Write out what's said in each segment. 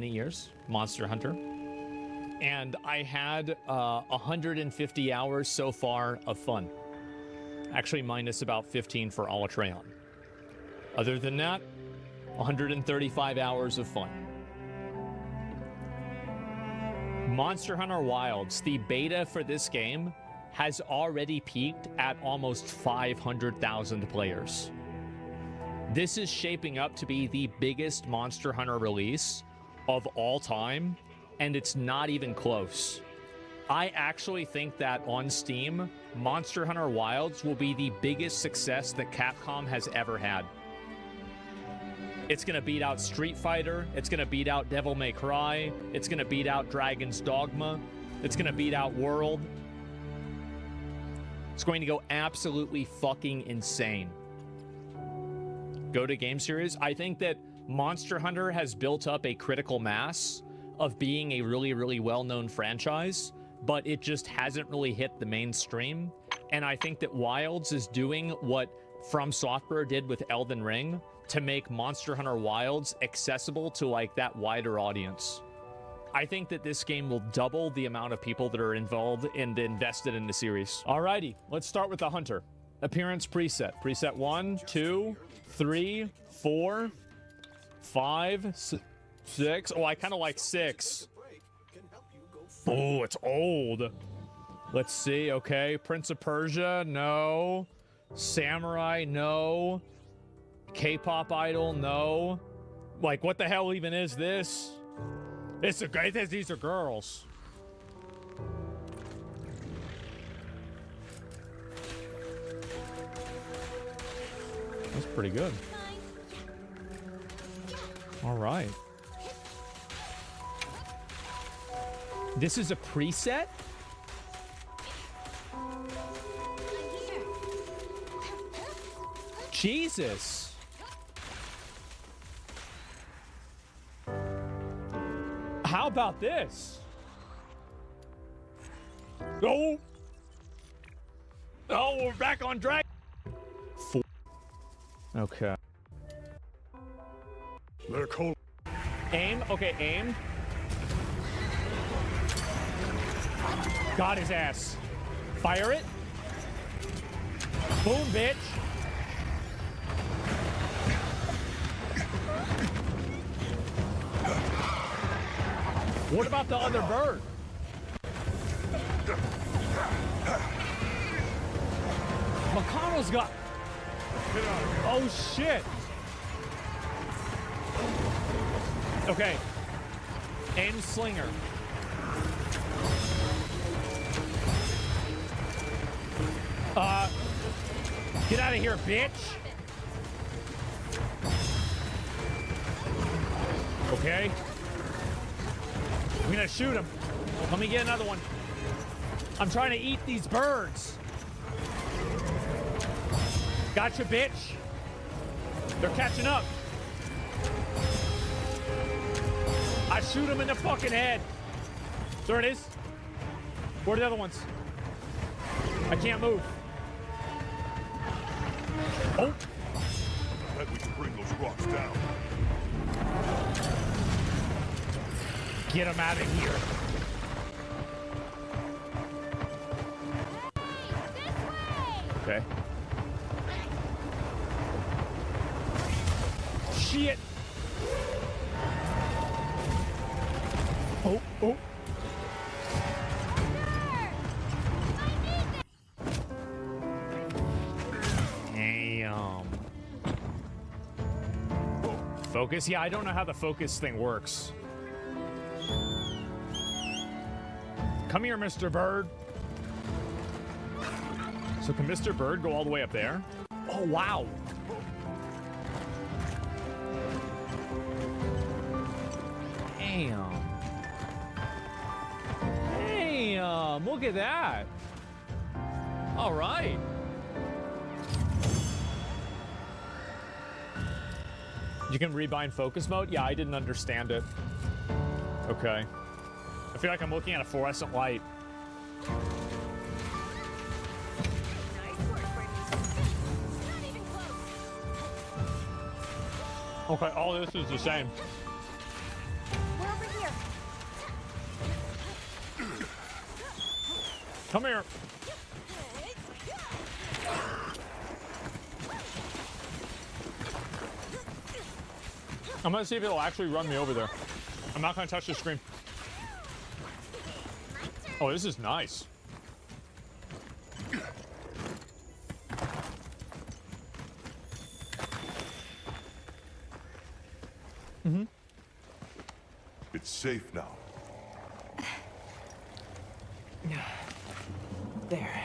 many years, Monster Hunter. And I had 150 hours so far of fun. Actually, minus about 15 for Alatreon. Other than that, 135 hours of fun. Monster Hunter Wilds, the beta for this game, has already peaked at almost 500,000 players. This is shaping up to be the biggest Monster Hunter release of all time, and it's not even close. I actually think that on Steam, Monster Hunter Wilds will be the biggest success that Capcom has ever had. It's going to beat out Street Fighter. It's going to beat out Devil May Cry. It's going to beat out Dragon's Dogma. It's going to beat out World. It's going to go absolutely fucking insane. Go to Game Series. I think that Monster Hunter has built up a critical mass of being a really, really well-known franchise, but it just hasn't really hit the mainstream. And I think that Wilds is doing what From Software did with Elden Ring to make Monster Hunter Wilds accessible to like that wider audience. I think that this game will double the amount of people that are involved and invested in the series. Alrighty, let's start with the Hunter. Appearance preset. Preset 1, 2, 3, 4, 5, 6. Oh, I kind of like 6. Oh, it's old. Let's see. Okay. Prince of Persia. No. Samurai. No. K-pop idol. No. Like, what the hell even is this? It's a great. These are girls. That's pretty good. All right. This is a preset? Jesus. How about this? Oh. Oh, we're back on Dragon. Okay. They're cold. Aim. Okay, aim. Got his ass. Fire it. Boom, bitch. What about the other bird? McConnell's got... Oh, shit. Okay. Aim slinger. Get out of here, bitch. Okay. I'm gonna shoot him. Let me get another one. I'm trying to eat these birds. Gotcha, bitch. They're catching up. I shoot him in the fucking head. There it is. Where are the other ones? I can't move. Oh. Bet we can bring those rocks down. Get him out of here. Okay. Shit. Oh, oh. Damn. Focus? Yeah, I don't know how the focus thing works. Come here, Mr. Bird. So can Mr. Bird go all the way up there? Oh, wow. Damn. Damn, look at that. All right. You can rebind focus mode? Yeah, I didn't understand it. Okay. I feel like I'm looking at a fluorescent light. Okay, all this is the same. We're Come here. I'm gonna see if it'll actually run me over there. I'm not gonna touch the screen. Oh, this is nice. Mm-hmm. It's safe now. There.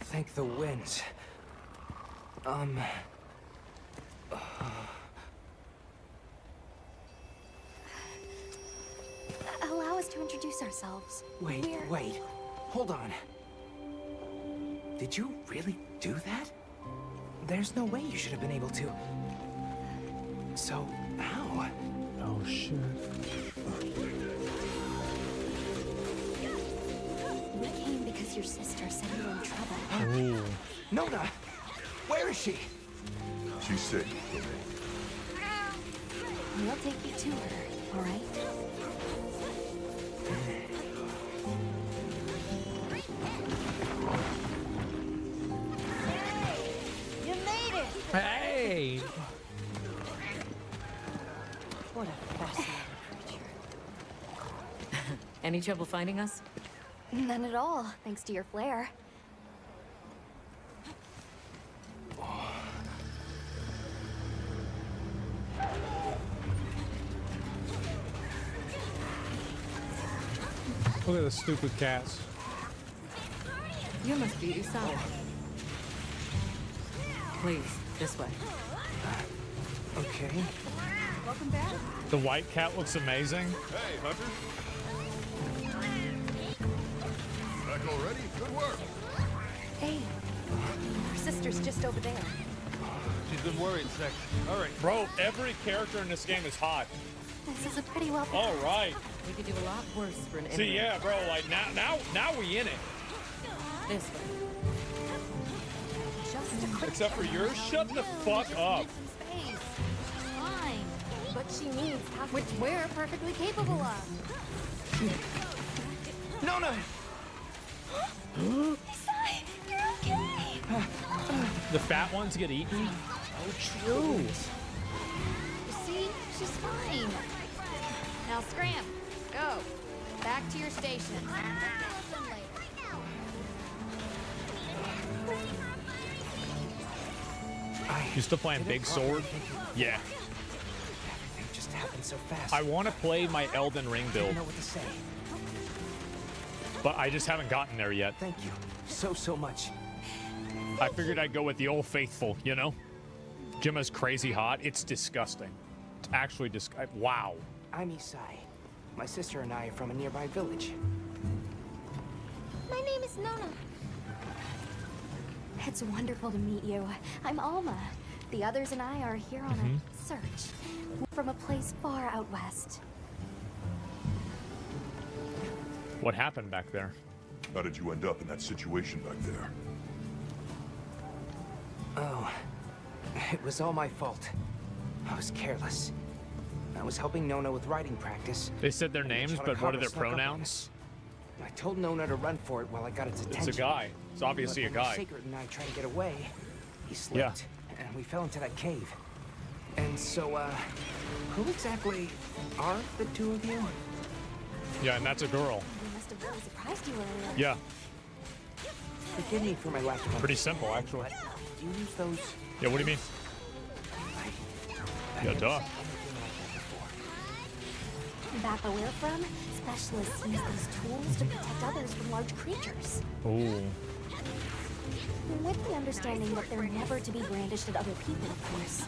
Thank the winds. Allow us to introduce ourselves. Wait, wait. Hold on. Did you really do that? There's no way you should have been able to. So, how? Oh, shit. We came because your sister said you were in trouble. Ooh. Nona! Where is she? She's safe. We'll take you to her, all right? You made it! Hey! What a fascinating creature. Any trouble finding us? None at all, thanks to your flair. Look at the stupid cats. You must be Usama. Please, this way. Okay. Welcome back. The white cat looks amazing. Hey, Hunter. Back already? Good work. Hey, your sister's just over there. She's been worried, Sec. All right. Bro, every character in this game is hot. This is a pretty well. All right. We could do a lot worse for an enemy. See, yeah, bro, like now we in it. This way. Just a quick. Except for yours. Shut the fuck up. Space. Fine, but she needs help, which we're perfectly capable of. Nona! Isai, you're okay. The fat ones get eaten. Oh, true. You see, she's fine. Now scram. Go. Back to your station. You still playing Big Sword? Yeah. Everything just happened so fast. I want to play my Elden Ring I build, don't know what to say. but I just haven't gotten there yet. Thank you so much. I figured I'd go with the old faithful, you know? Gemma's crazy hot. It's disgusting. It's actually wow. I'm Isai. My sister and I are from a nearby village. My name is Nona. It's wonderful to meet you. I'm Alma. The others and I are here on a search from a place far out west. What happened back there? How did you end up in that situation back there? Oh, it was all my fault. I was careless. I was helping Nona with writing practice. They said their names, but what are their pronouns? I told Nona to run for it while I got its attention. It's a guy. It's obviously a But when guy. Sacred and I tried to get away. He slipped, and we fell into that cave. And so, who exactly are the two of you? Yeah, and that's a girl. We must have really surprised you earlier. Yeah, Forgive me for my lack of pretty simple, actually. But do you use those? Yeah, what do you mean? I've Yeah, never duh. seen anything like that before. Back where we're from, specialists use these tools to protect others from large creatures. Ooh. With the understanding that they're never to be brandished at other people, of course.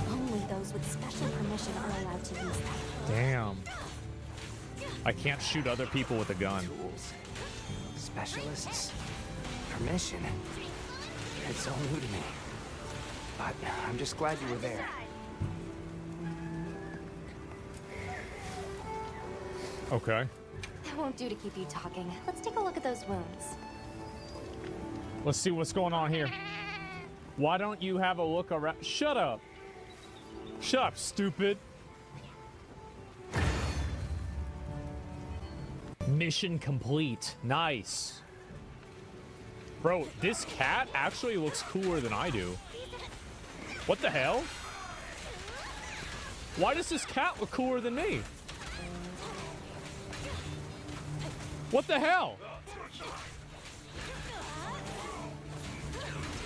Only those with special permission are allowed to use them. Damn. I can't shoot other people with a gun. Tools. Specialists. Permission. It's all new to me. But I'm just glad you were there. Okay. That won't do to keep you talking. Let's take a look at those wounds. Let's see what's going on here. Why don't you have a look around? Shut up. Shut up, stupid. Mission complete. Nice. Bro, this cat actually looks cooler than I do. What the hell? Why does this cat look cooler than me? What the hell?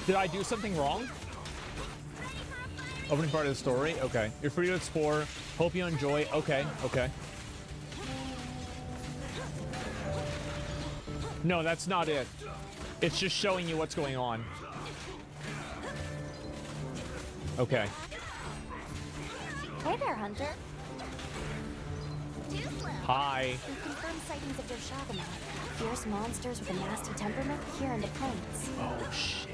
Did I do something wrong? Opening part of the story? Okay. You're free to explore. Hope you enjoy. Okay, okay. No, that's not it. It's just showing you what's going on. Okay. Hey there, Hunter. Hi. We've confirmed sightings of Doshagama, fierce monsters with a nasty temperament here in the plains. Oh, shit.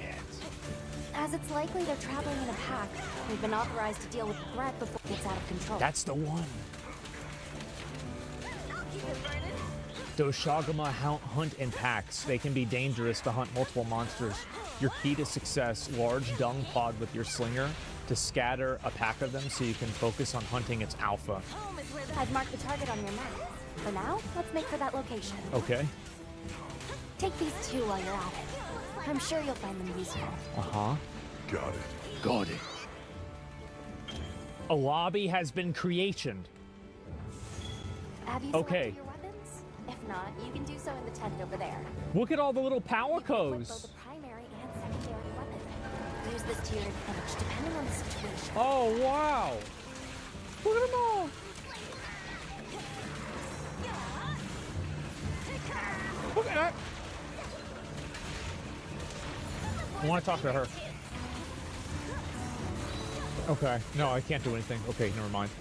As it's likely they're traveling in a pack, we've been authorized to deal with the threat before it gets out of control. That's the one. Doshagama hunt in packs. They can be dangerous to hunt multiple monsters. Your key to success, large dung pod with your slinger to scatter a pack of them so you can focus on hunting its alpha. I've marked the target on your map. For now, let's make for that location. Okay. Take these two while you're at it. I'm sure you'll find them useful. Uh-huh. Got it. Got it. A lobby has been created. Have you Okay. selected your weapons? If not, you can do so in the tent over there. Look at all the little power You can equip codes. both the primary and secondary weapon. Use this to your advantage, depending on the situation. Oh, wow. Look at them all. Look at that. I want to talk to her. Okay. No, I can't do anything. Okay, never mind.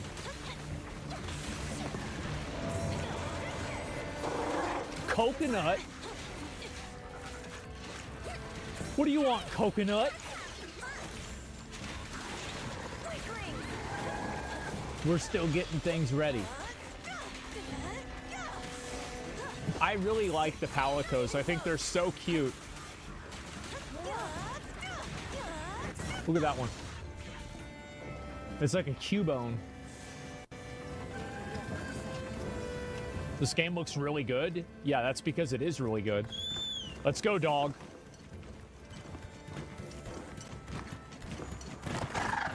Coconut? What do you want, coconut? We're still getting things ready. I really like the palicos. I think they're so cute. Look at that one. It's like a Cubone. This game looks really good. Yeah, that's because it is really good. Let's go, dog.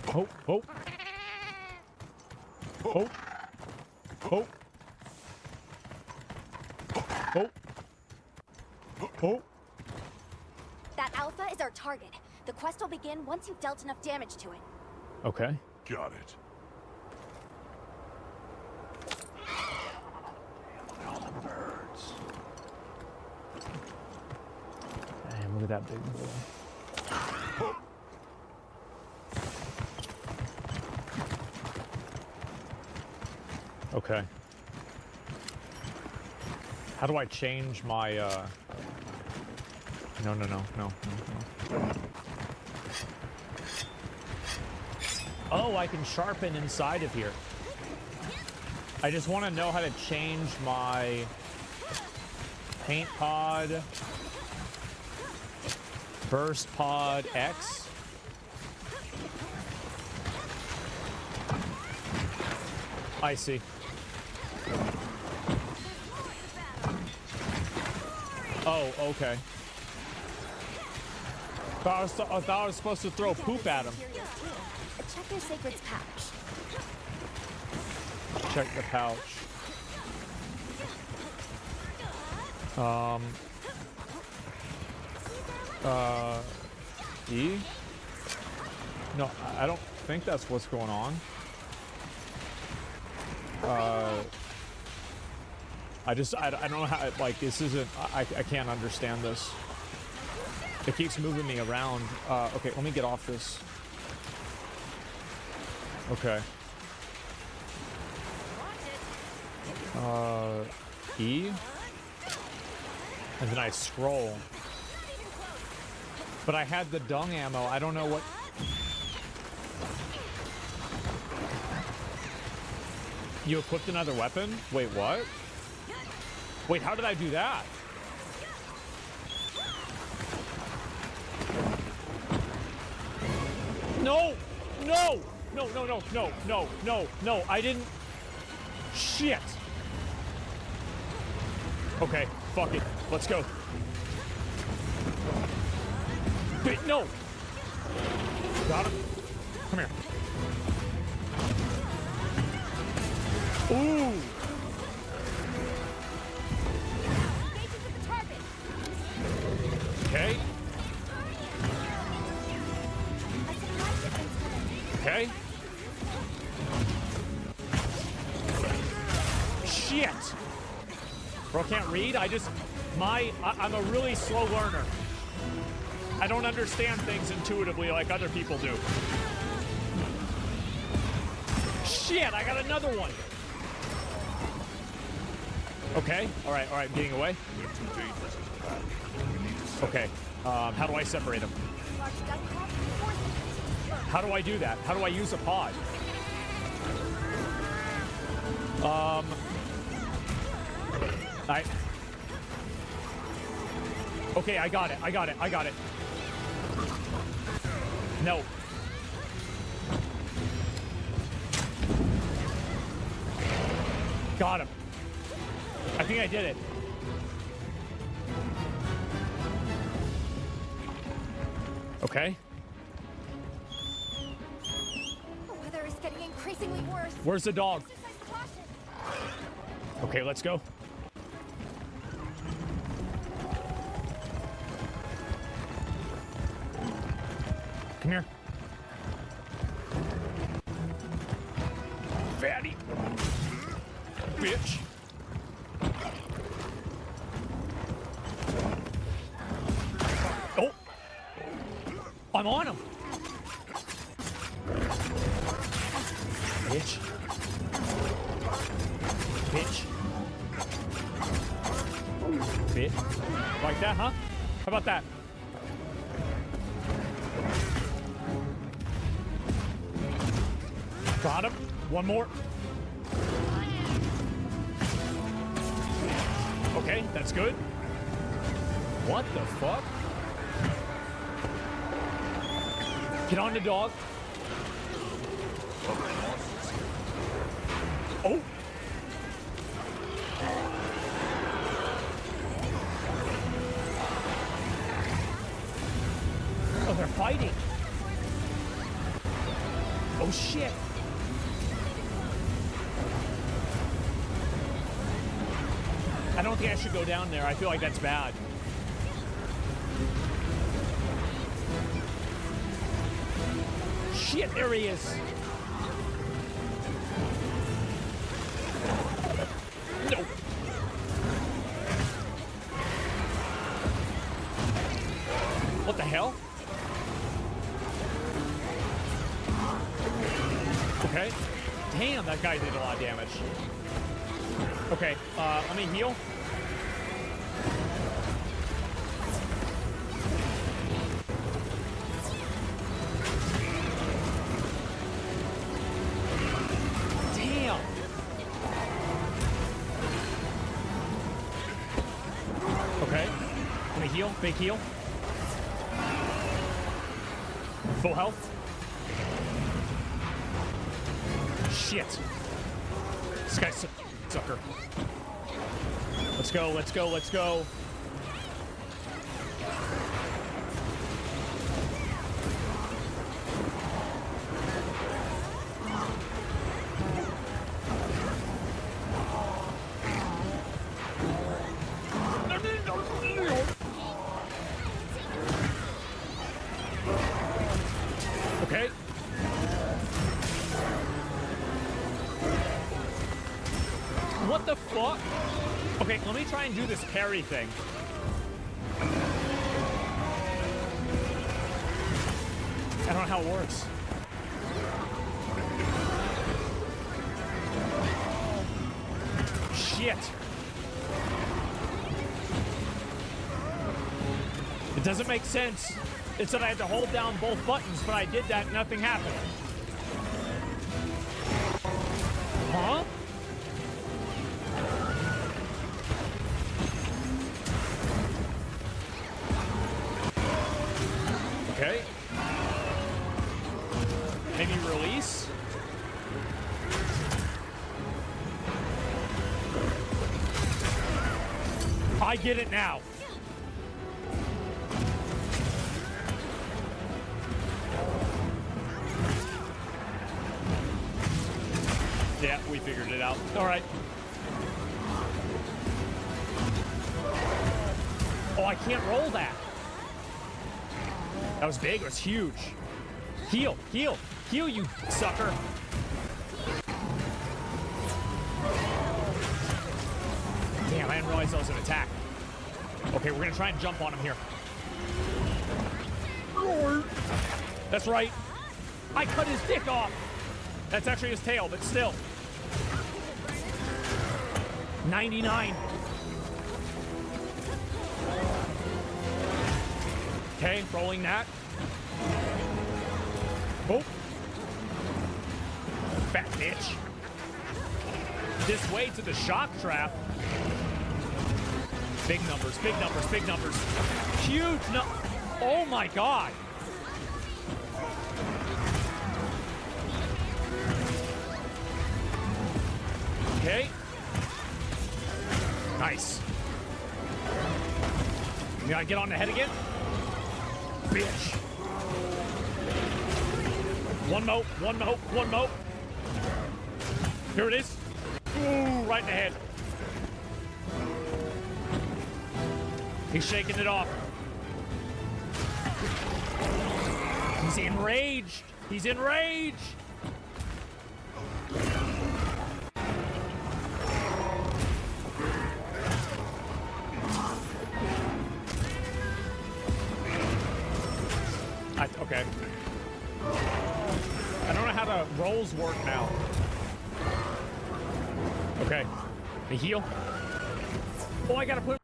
Oh, oh. Oh. Oh. Oh. Oh. That alpha is our target. The quest will begin once you've dealt enough damage to it. Okay. Got it. Look at all the birds. Damn, look at that big boy. Okay. How do I change my, No. Oh, I can sharpen inside of here. I just want to know how to change my paint pod, burst pod X. I see. Oh, okay. I thought I was supposed to throw poop at him. Check your sacred's pouch. Check the pouch. E? No, I don't think that's what's going on. I don't know how, like, this isn't, I can't understand this. It keeps moving me around. Okay, let me get off this. Okay. E? And then I scroll. But I had the dung ammo. I don't know what... You equipped another weapon? Wait, what? Wait, how did I do that? No! No! No, no, no, no, no, no, no, I didn't. Shit. Okay, fuck it. Let's go. Wait, no! Got him. Come here. Ooh! Okay. Okay. Shit! Bro, can't read? I'm a really slow learner. I don't understand things intuitively like other people do. Shit, I got another one. Okay, all right, getting away. Okay, how do I separate them? How do I do that? How do I use a pod? Okay, I got it. No. Got him. I think I did it. Okay. The weather is getting increasingly worse. Where's the dog? Exercise caution. Okay, let's go. Come here. Fatty. Bitch. Oh. I'm on him. Bitch. Bitch. Bit. Like that, huh? How about that? Got him. One more. Okay, that's good. What the fuck? Get on the dog. Oh. Oh, they're fighting. Oh, shit. I don't think I should go down there. I feel like that's bad. Shit, there he is. No. What the hell? Okay. Damn, that guy did a lot of damage. Okay, let me heal. Damn. Okay, let me heal. Big heal. Full health. Shit. This guy's sucker. Let's go, let's go, let's go. Okay. What the fuck? Okay, let me try and do this parry thing. I don't know how it works. Shit. It doesn't make sense. It said I had to hold down both buttons, but I did that and nothing happened. Huh? Okay. I get it now. Yeah, we figured it out. All right. Oh, I can't roll that. That was big. It was huge. Heal, heal, heal, you sucker. Damn, I didn't realize that was an attack. Okay, we're gonna try and jump on him here. That's right. I cut his dick off. That's actually his tail, but still. 99. Okay, rolling that. Oh. Fat bitch. This way to the shock trap. Big numbers, big numbers, big numbers. Huge no. Oh my god. Okay. Nice. You gotta get on the head again? Bitch. One mo, one mo, one mo. Here it is. Ooh, right in the head. He's shaking it off. He's enraged. He's enraged. Okay. I don't know how the rolls work now. Okay. The heal. Oh, I gotta put...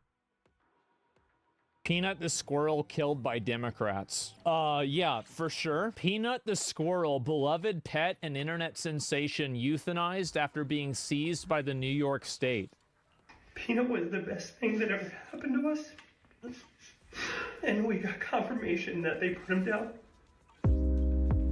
Peanut the squirrel killed by Democrats. Yeah, for sure. Peanut the squirrel, beloved pet and internet sensation, euthanized after being seized by the New York State. Peanut was the best thing that ever happened to us. And we got confirmation that they put him down.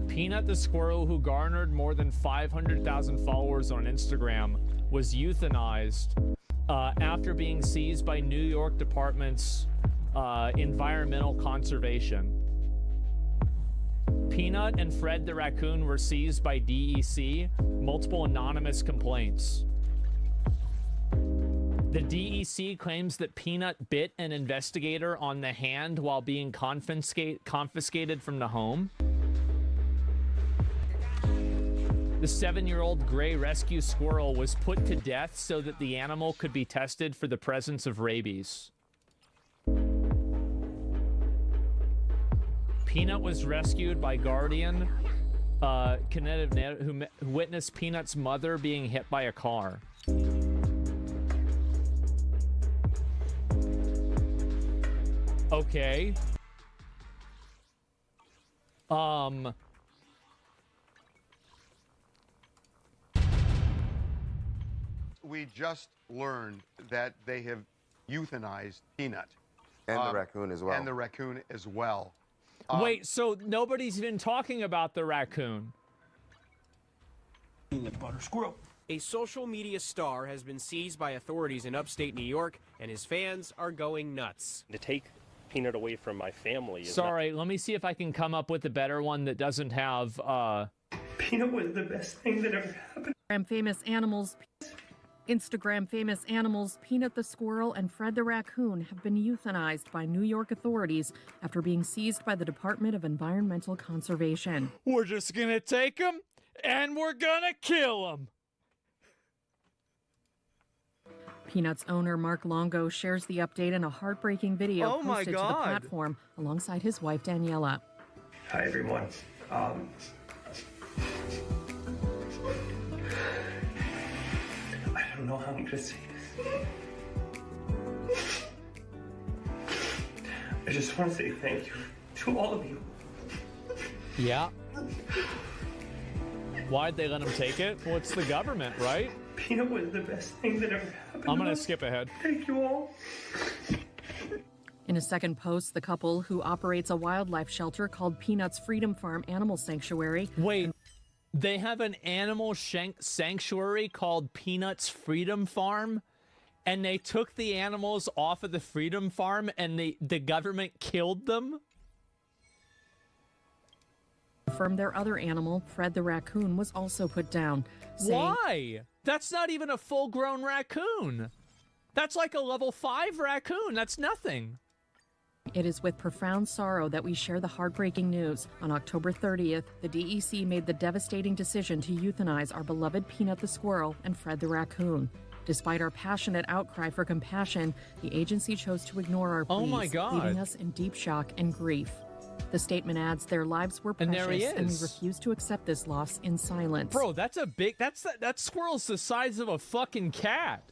Peanut the squirrel, who garnered more than 500,000 followers on Instagram, was euthanized after being seized by New York Department's Environmental Conservation. Peanut and Fred the raccoon were seized by DEC, multiple anonymous complaints. The DEC claims that Peanut bit an investigator on the hand while being confiscated from the home. The 7-year-old gray rescue squirrel was put to death so that the animal could be tested for the presence of rabies. Peanut was rescued by Guardian, who witnessed Peanut's mother being hit by a car. Okay. We just learned that they have euthanized Peanut. And the raccoon as well. And the raccoon as well. Wait, so nobody's been talking about the raccoon? Peanut butter squirrel. A social media star has been seized by authorities in upstate New York, and his fans are going nuts. To take Peanut away from my family is Sorry, let me see if I can come up with a better one that doesn't have, Peanut was the best thing that ever happened. Instagram famous animals Peanut the squirrel and Fred the raccoon have been euthanized by New York authorities after being seized by the Department of Environmental Conservation. We're just gonna take them and we're gonna kill them. Peanut's owner Mark Longo shares the update in a heartbreaking video posted to the platform alongside his wife Daniela. Hi everyone. I don't know how I'm gonna say this. I just want to say thank you to all of you. Yeah. Why'd they let him take it? Well, it's the government, right? Peanut was the best thing that ever happened. I'm gonna skip ahead. Thank you all. In a second post, the couple, who operates a wildlife shelter called Peanut's Freedom Farm Animal Sanctuary. Wait, they have an animal sanctuary called Peanut's Freedom Farm, and they took the animals off of the Freedom Farm and the government killed them? From their other animal, Fred the raccoon, was also put down. Saying, Why? That's not even a full-grown raccoon. That's like a level 5 raccoon. That's nothing. It is with profound sorrow that we share the heartbreaking news. On October 30th, the DEC made the devastating decision to euthanize our beloved Peanut the squirrel and Fred the raccoon. Despite our passionate outcry for compassion, the agency chose to ignore our pleas, Oh my God. leaving us in deep shock and grief. The statement adds, their lives were And precious, there he and we is. refuse to accept this loss in silence. Bro, that's a big... That squirrel's the size of a fucking cat.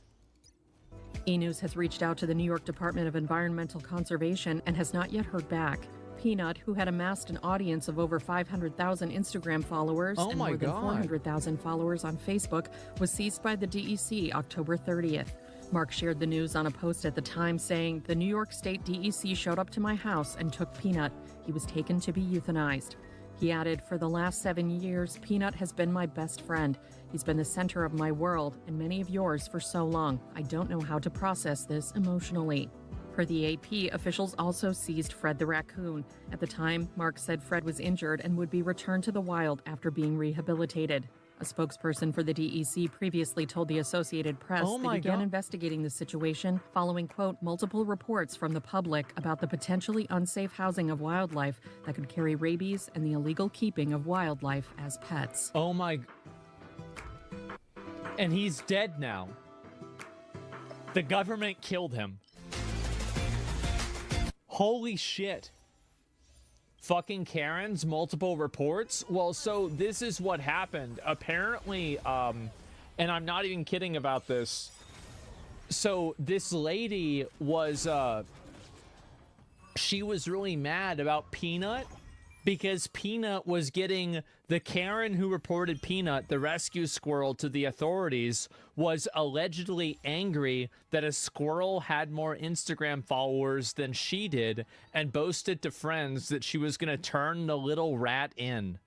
E-News has reached out to the New York Department of Environmental Conservation and has not yet heard back. Peanut, who had amassed an audience of over 500,000 Instagram followers Oh and my more than God. 400,000 followers on Facebook, was seized by the DEC October 30th. Mark shared the news on a post at the time saying, "The New York State DEC showed up to my house and took Peanut. He was taken to be euthanized." He added, "For the last 7 years, Peanut has been my best friend. He's been the center of my world and many of yours for so long. I don't know how to process this emotionally." Per the AP, officials also seized Fred the raccoon. At the time, Mark said Fred was injured and would be returned to the wild after being rehabilitated. A spokesperson for the DEC previously told the Associated Press Oh they my began God. investigating the situation following, quote, multiple reports from the public about the potentially unsafe housing of wildlife that could carry rabies and the illegal keeping of wildlife as pets. Oh my... And he's dead now. The government killed him. Holy shit. Fucking Karens, multiple reports. Well, so this is what happened. Apparently, and I'm not even kidding about this. So this lady was, she was really mad about Peanut because Peanut was getting... The Karen who reported Peanut, the rescue squirrel, to the authorities was allegedly angry that a squirrel had more Instagram followers than she did and boasted to friends that she was going to turn the little rat in.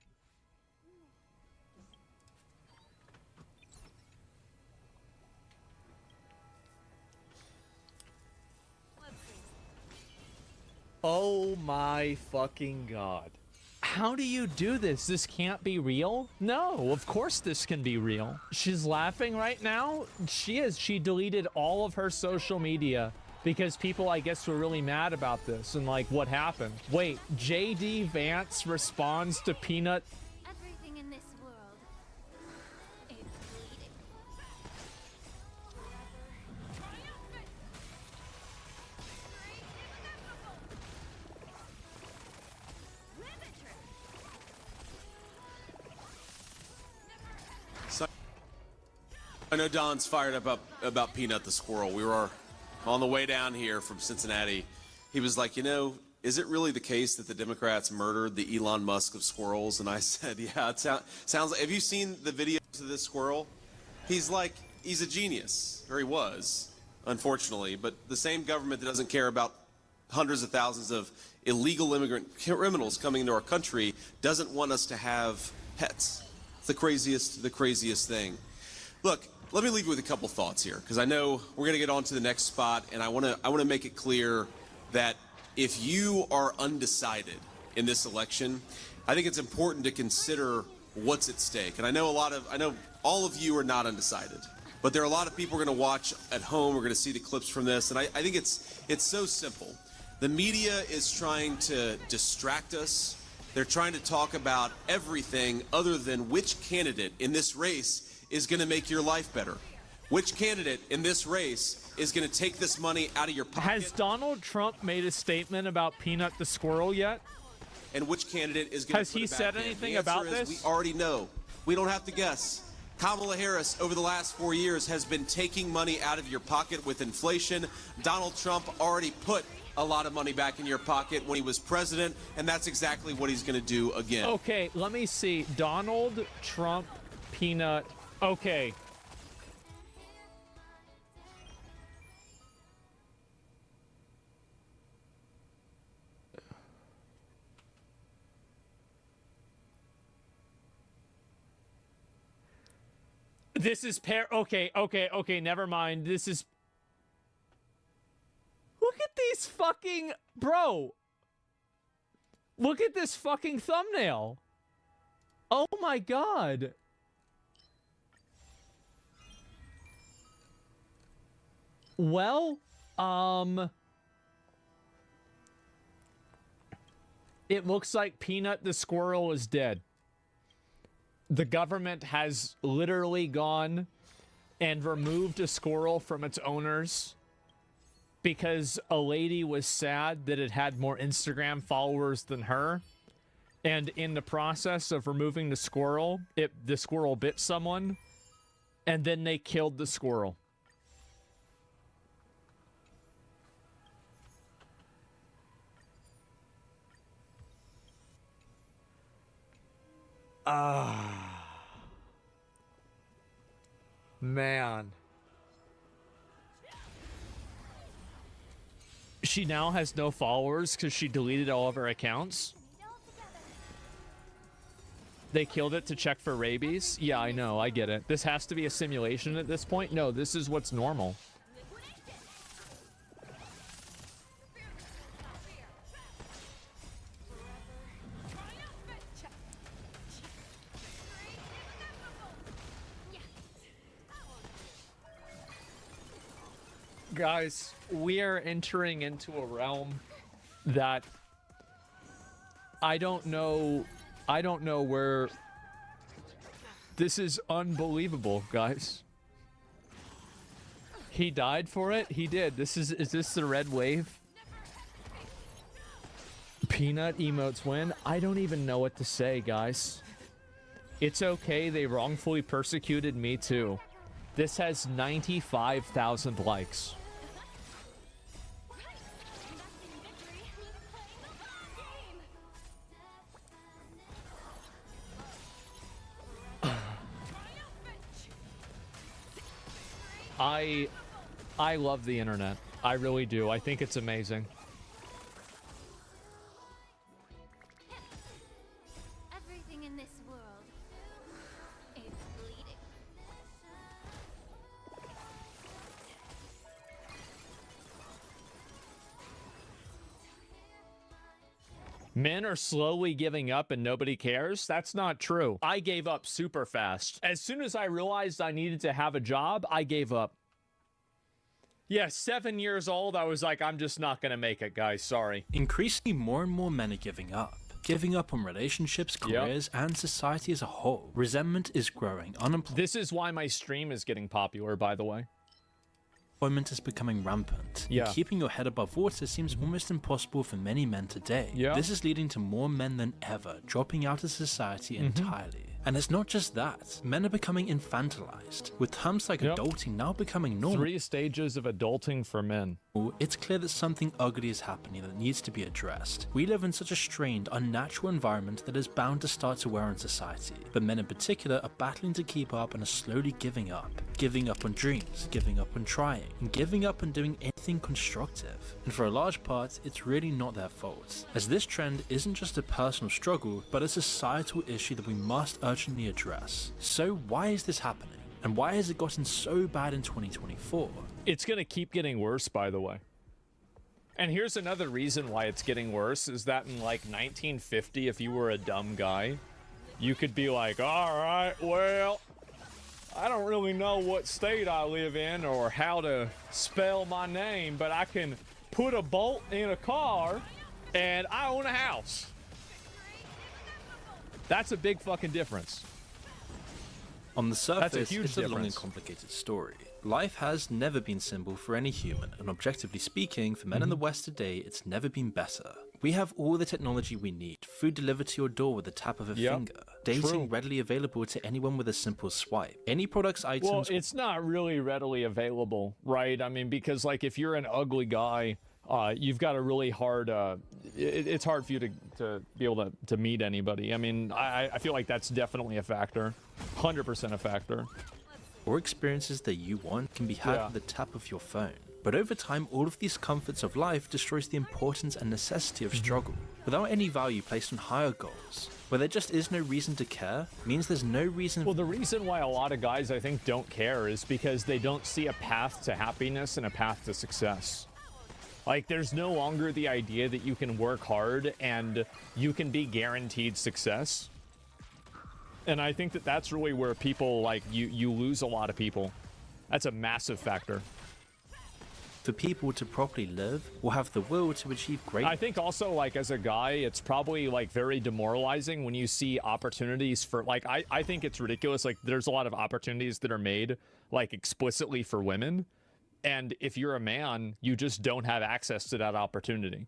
Oh my fucking God. How do you do this? This can't be real? No, of course this can be real. She's laughing right now. She is. She deleted all of her social media because people, I guess, were really mad about this and like what happened. Wait, JD Vance responds to Peanut. Everything in this world is bleeding. So, I know Don's fired up about Peanut the squirrel. We were on the way down here from Cincinnati. He was like, you know, is it really the case that the Democrats murdered the Elon Musk of squirrels? And I said, yeah, it sounds like... Have you seen the videos of this squirrel? He's a genius, or he was, unfortunately. But the same government that doesn't care about hundreds of thousands of illegal immigrant criminals coming into our country doesn't want us to have pets. It's the craziest thing. Look, let me leave you with a couple thoughts here, because I know we're going to get on to the next spot, and I want to make it clear that if you are undecided in this election, I think it's important to consider what's at stake. And I know all of you are not undecided, but there are a lot of people who are going to watch at home. We're going to see the clips from this, and I think it's so simple. The media is trying to distract us. They're trying to talk about everything other than which candidate in this race is going to make your life better. Which candidate in this race is going to take this money out of your pocket? Has Donald Trump made a statement about Peanut the squirrel yet? And which candidate is going to Has he said anything about this? We already know. We don't have to guess. Kamala Harris, over the last 4 years, has been taking money out of your pocket with inflation. Donald Trump already put a lot of money back in your pocket when he was president, and that's exactly what he's going to do again. Okay, let me see. Donald Trump, Peanut. Okay. This is okay, never mind. This is at these fucking... Bro. Look at this fucking thumbnail. Oh my god. Well, it looks like Peanut the squirrel is dead. The government has literally gone and removed a squirrel from its owners because a lady was sad that it had more Instagram followers than her. And in the process of removing the squirrel bit someone, and then they killed the squirrel. Man. She now has no followers because she deleted all of her accounts. They killed it to check for rabies. Yeah, I know. I get it. This has to be a simulation at this point. No, this is what's normal. Guys, we are entering into a realm that I don't know where. This is unbelievable, guys. He died for it? He did. Is this the red wave? Peanut emotes win? I don't even know what to say, guys. It's okay, they wrongfully persecuted me too. This has 95,000 likes. I love the internet. I really do. I think it's amazing. Everything in this world is bleeding. Men are slowly giving up and nobody cares? That's not true. I gave up super fast. As soon as I realized I needed to have a job, I gave up. Yeah, 7 years old, I was like, I'm just not gonna make it, guys. Sorry. Increasingly, more and more men are giving up. Giving up on relationships, careers, and society as a whole. Resentment is growing. This is why my stream is getting popular, by the way. Unemployment is becoming rampant. Yeah. And keeping your head above water seems almost impossible for many men today. Yeah. This is leading to more men than ever dropping out of society entirely. And it's not just that. Men are becoming infantilized, with terms like adulting now becoming normal. 3 stages of adulting for men. It's clear that something ugly is happening that needs to be addressed. We live in such a strained, unnatural environment that is bound to start to wear on society. But men in particular are battling to keep up and are slowly giving up. Giving up on dreams, giving up on trying, and giving up on doing anything constructive. And for a large part, it's really not their fault, as this trend isn't just a personal struggle, but a societal issue that we must urgently address. So why is this happening? And why has it gotten so bad in 2024? It's gonna keep getting worse, by the way. And here's another reason why it's getting worse, is that in like 1950, if you were a dumb guy, you could be like, all right, well, I don't really know what state I live in or how to spell my name, but I can put a bolt in a car and I own a house. That's a big fucking difference. On the surface, That's a huge it's a long and difference. complicated story. Life has never been simple for any human, and objectively speaking, for men in the West today, it's never been better. We have all the technology we need, food delivered to your door with the tap of a finger, dating readily available to anyone with a simple swipe. Any products, items... Well, it's not really readily available, right? I mean, because like if you're an ugly guy, you've got a really hard... it's hard for you to be able to meet anybody. I mean, I feel like that's definitely a factor. 100% a factor. Or experiences that you want can be had with the tap of your phone. But over time, all of these comforts of life destroys the importance and necessity of struggle, without any value placed on higher goals. Where there just is no reason to care, means there's no reason... Well, the reason why a lot of guys, I think, don't care is because they don't see a path to happiness and a path to success. Like, there's no longer the idea that you can work hard and you can be guaranteed success. And I think that that's really where people, like, you lose a lot of people. That's a massive factor. For people to properly live or have the will to achieve greatness. I think also, like, as a guy, it's probably, like, very demoralizing when you see opportunities for, like, I think it's ridiculous. Like, there's a lot of opportunities that are made, like, explicitly for women. And if you're a man, you just don't have access to that opportunity.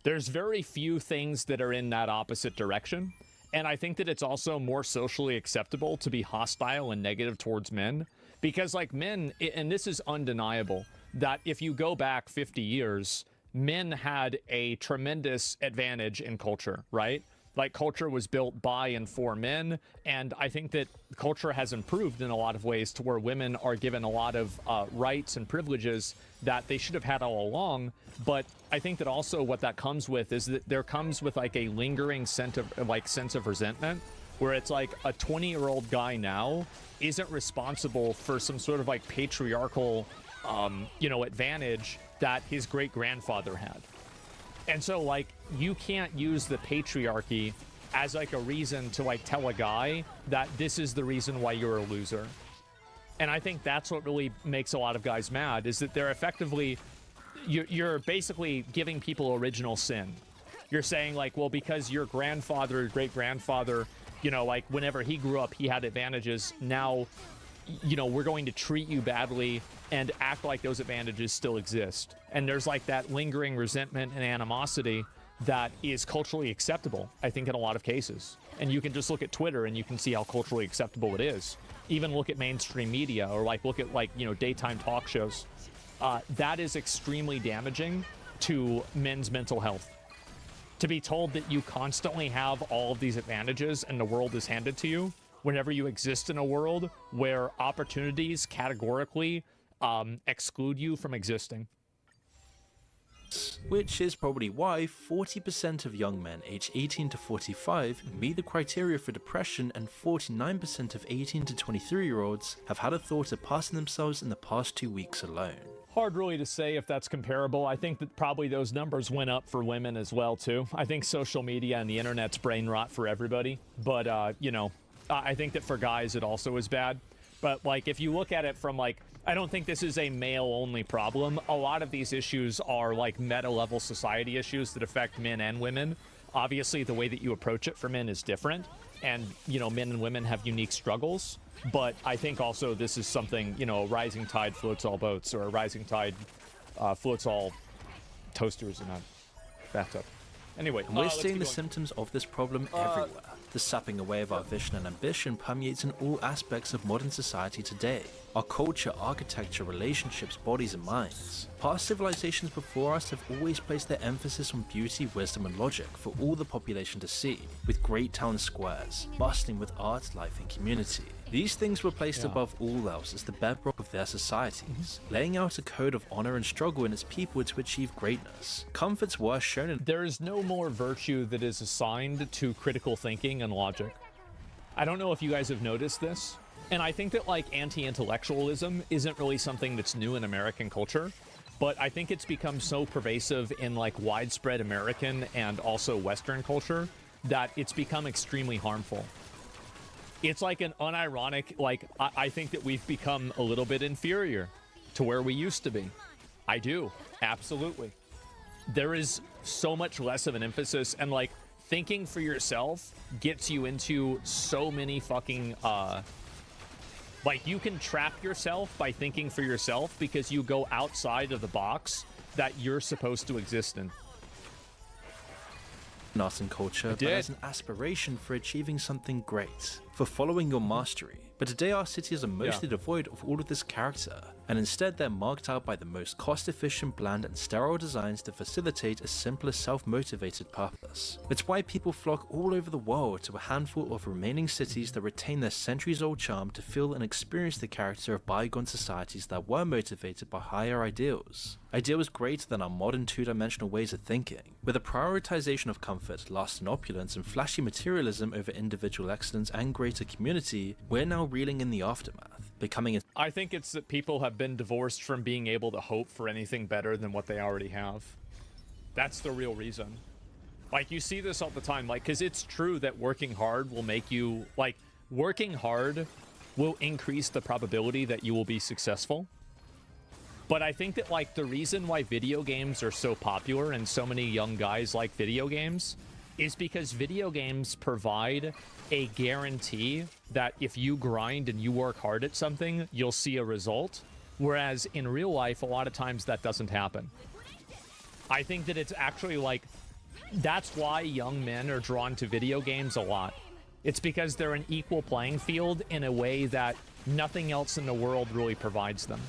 There's very few things that are in that opposite direction. And I think that it's also more socially acceptable to be hostile and negative towards men. Because, like, men, and this is undeniable, that if you go back 50 years, men had a tremendous advantage in culture, right? Like, culture was built by and for men, and I think that culture has improved in a lot of ways to where women are given a lot of rights and privileges that they should have had all along. But I think that also what that comes with is that there comes with, like, a lingering sense of resentment, where it's like a 20-year-old guy now isn't responsible for some sort of, like, patriarchal advantage that his great-grandfather had. And so, like, you can't use the patriarchy as, like, a reason to, like, tell a guy that this is the reason why you're a loser. And I think that's what really makes a lot of guys mad, is that they're effectively, you're basically giving people original sin. You're saying, like, well, because your grandfather or great-grandfather, like, whenever he grew up, he had advantages. Now, we're going to treat you badly and act like those advantages still exist. And there's, like, that lingering resentment and animosity that is culturally acceptable, I think, in a lot of cases. And you can just look at Twitter and you can see how culturally acceptable it is. Even look at mainstream media, or, like, look at, like, daytime talk shows. That is extremely damaging to men's mental health. To be told that you constantly have all of these advantages and the world is handed to you, whenever you exist in a world where opportunities categorically exclude you from existing. Which is probably why 40% of young men aged 18 to 45 meet the criteria for depression, and 49% of 18 to 23-year-olds have had a thought of passing themselves in the past 2 weeks alone. Hard really to say if that's comparable. I think that probably those numbers went up for women as well, too. I think social media and the internet's brain rot for everybody. But, I think that for guys it also is bad. But, like, if you look at it from, like, I don't think this is a male-only problem. A lot of these issues are, like, meta-level society issues that affect men and women. Obviously, the way that you approach it for men is different. And, men and women have unique struggles. But I think also this is something, a rising tide floats all boats, or a rising tide floats all toasters in a bathtub. Anyway, we're seeing the symptoms of this problem everywhere. The sapping away of our vision and ambition permeates in all aspects of modern society today. Our culture, architecture, relationships, bodies and minds. Past civilizations before us have always placed their emphasis on beauty, wisdom and logic for all the population to see, with great town squares, bustling with art, life and community. These things were placed above all else as the bedrock of their societies, laying out a code of honor and struggle in its people to achieve greatness. Comforts were shown in— There is no more virtue that is assigned to critical thinking and logic. I don't know if you guys have noticed this, and I think that, like, anti-intellectualism isn't really something that's new in American culture, but I think it's become so pervasive in, like, widespread American and also Western culture that it's become extremely harmful. It's like an unironic, like, I think that we've become a little bit inferior to where we used to be. I do, absolutely. There is so much less of an emphasis, and, like, thinking for yourself gets you into so many fucking, like, you can trap yourself by thinking for yourself because you go outside of the box that you're supposed to exist in. Art and culture, but as an aspiration for achieving something great, for following your mastery. But today our cities are mostly devoid of all of this character, and instead they're marked out by the most cost-efficient, bland and sterile designs to facilitate a simpler self-motivated purpose. It's why people flock all over the world to a handful of remaining cities that retain their centuries-old charm to feel and experience the character of bygone societies that were motivated by higher ideals. Ideals greater than our modern two-dimensional ways of thinking. With a prioritization of comfort, lust and opulence, and flashy materialism over individual excellence and greater community, we're now reeling in the aftermath. becoming a... I think it's that people have been divorced from being able to hope for anything better than what they already have. That's the real reason. Like, you see this all the time, like, because it's true that working hard will make you, like, working hard will increase the probability that you will be successful. But I think that, like, the reason why video games are so popular and so many young guys like video games is because video games provide a guarantee that if you grind and you work hard at something, you'll see a result. Whereas in real life, a lot of times that doesn't happen. I think that it's actually like, that's why young men are drawn to video games a lot. It's because they're an equal playing field in a way that nothing else in the world really provides them.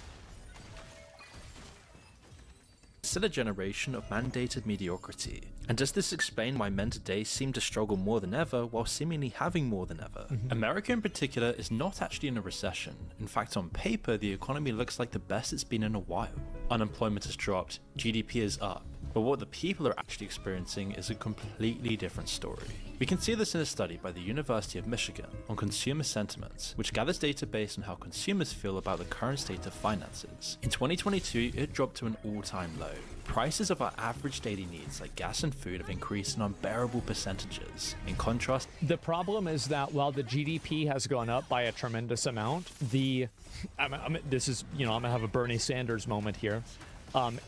Still a generation of mandated mediocrity. And does this explain why men today seem to struggle more than ever while seemingly having more than ever? America in particular is not actually in a recession. In fact, on paper, the economy looks like the best it's been in a while. Unemployment has dropped, GDP is up. But what the people are actually experiencing is a completely different story. We can see this in a study by the University of Michigan on consumer sentiment, which gathers data based on how consumers feel about the current state of finances. In 2022, it dropped to an all-time low. Prices of our average daily needs like gas and food have increased in unbearable percentages. In contrast, the problem is that while the GDP has gone up by a tremendous amount, this is, you know, I'm gonna have a Bernie Sanders moment here.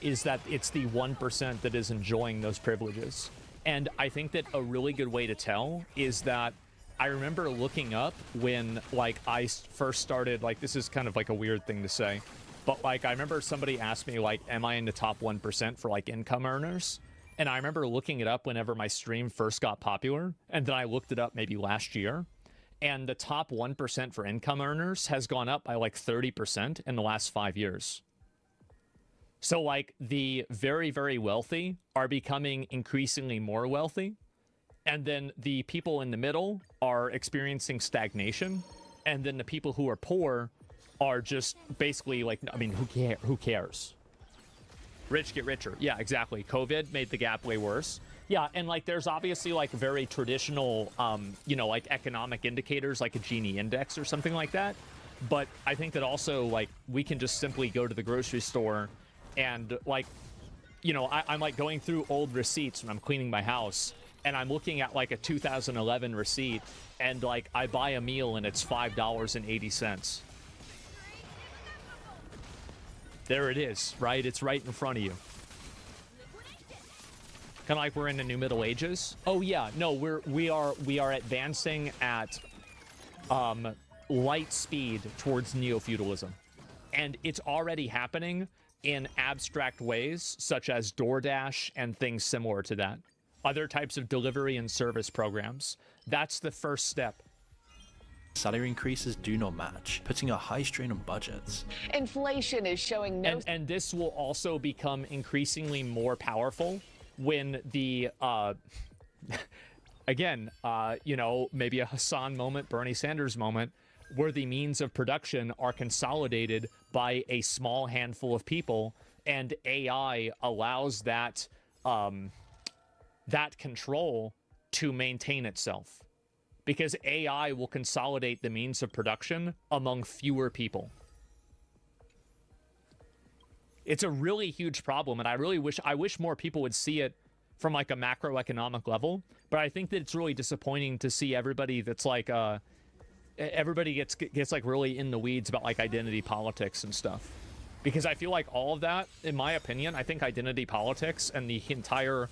Is that it's the 1% that is enjoying those privileges. And I think that a really good way to tell is that I remember looking up when, like, I first started, like, this is kind of like a weird thing to say, but, like, I remember somebody asked me, like, am I in the top 1% for, like, income earners? And I remember looking it up whenever my stream first got popular, and then I looked it up maybe last year, and the top 1% for income earners has gone up by, like, 30% in the last 5 years. So, like, the very, very wealthy are becoming increasingly more wealthy. And then the people in the middle are experiencing stagnation. And then the people who are poor are just basically like, I mean, who cares? Rich get richer. Yeah, exactly. COVID made the gap way worse. Yeah, and, like, there's obviously, like, very traditional, you know, like, economic indicators, like a Gini index or something like that. But I think that also, like, we can just simply go to the grocery store and, like, you know, I'm like going through old receipts when I'm cleaning my house, and I'm looking at, like, a 2011 receipt, and, like, I buy a meal and it's $5.80. There it is, right? It's right in front of you. Kind of like we're in the new Middle Ages. Oh yeah, no, we are advancing at light speed towards neo-feudalism, and it's already happening in abstract ways, such as DoorDash and things similar to that. Other types of delivery and service programs. That's the first step. Salary increases do not match, putting a high strain on budgets. Inflation is showing no... And this will also become increasingly more powerful when the, again, you know, maybe a Hassan moment, Bernie Sanders moment, where the means of production are consolidated by a small handful of people, and AI allows that that control to maintain itself, because AI will consolidate the means of production among fewer people. It's a really huge problem, and I wish more people would see it from, like, a macroeconomic level, but I think that it's really disappointing to see everybody that's like everybody gets like really in the weeds about, like, identity politics and stuff, because I feel like all of that, in my opinion, I think identity politics and the entire,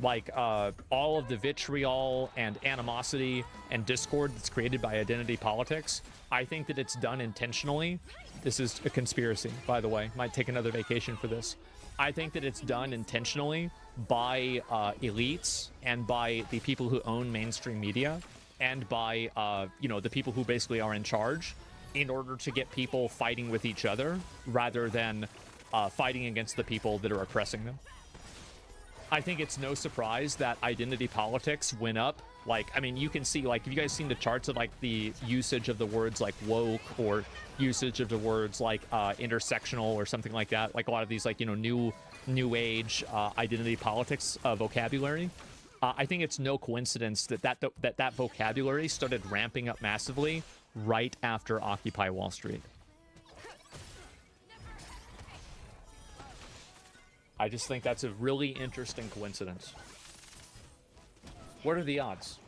like, all of the vitriol and animosity and discord that's created by identity politics, I think that it's done intentionally. This is a conspiracy, by the way. Might take another vacation for this. I think that it's done intentionally by elites and by the people who own mainstream media, and by, you know, the people who basically are in charge, in order to get people fighting with each other rather than fighting against the people that are oppressing them. I think it's no surprise that identity politics went up. Like, I mean, you can see, like, have you guys seen the charts of, like, the usage of the words like woke, or usage of the words like intersectional or something like that? Like, a lot of these, like, you know, new age identity politics vocabulary. I think it's no coincidence that vocabulary started ramping up massively right after Occupy Wall Street. I just think that's a really interesting coincidence. What are the odds?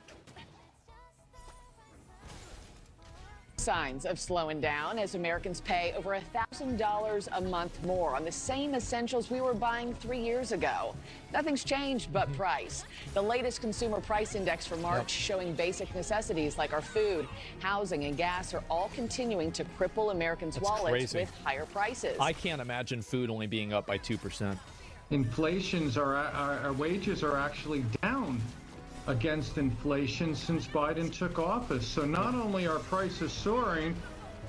Signs of slowing down as Americans pay over $1,000 a month more on the same essentials we were buying 3 years ago. Nothing's changed but price. The latest consumer price index for March showing basic necessities like our food, housing, and gas are all continuing to cripple Americans' wallets with higher prices. I can't imagine food only being up by 2%. Our wages are actually down against inflation since Biden took office. So not only are prices soaring,